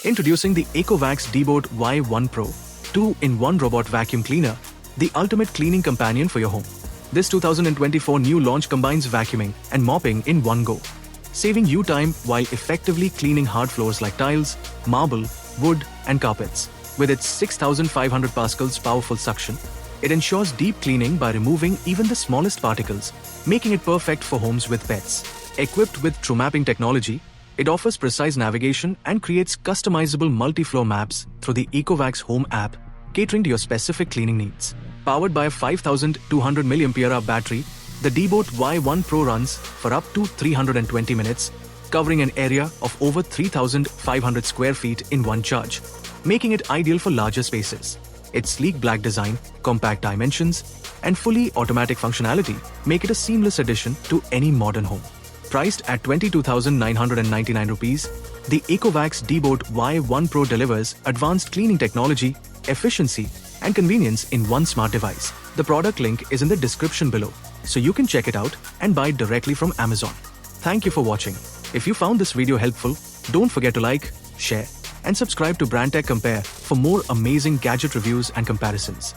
Introducing the ECOVACS Deebot Y1 Pro, 2-in-1 robot vacuum cleaner, the ultimate cleaning companion for your home. This 2024 new launch combines vacuuming and mopping in one go, saving you time while effectively cleaning hard floors like tiles, marble, wood, and carpets. With its 6,500 pascals powerful suction, it ensures deep cleaning by removing even the smallest particles, making it perfect for homes with pets. Equipped with TrueMapping technology, it offers precise navigation and creates customizable multi-floor maps through the ECOVACS Home App, catering to your specific cleaning needs. Powered by a 5,200 mAh battery, the Deebot Y1 Pro runs for up to 320 minutes, covering an area of over 3,500 square feet in one charge, making it ideal for larger spaces. Its sleek black design, compact dimensions, and fully automatic functionality make it a seamless addition to any modern home. Priced at 22,999 rupees, the ECOVACS Deebot Y1 Pro delivers advanced cleaning technology, efficiency, and convenience in one smart device. The product link is in the description below, so you can check it out and buy it directly from Amazon. Thank you for watching. If you found this video helpful, don't forget to like, share, and subscribe to Brand Tech Compare for more amazing gadget reviews and comparisons.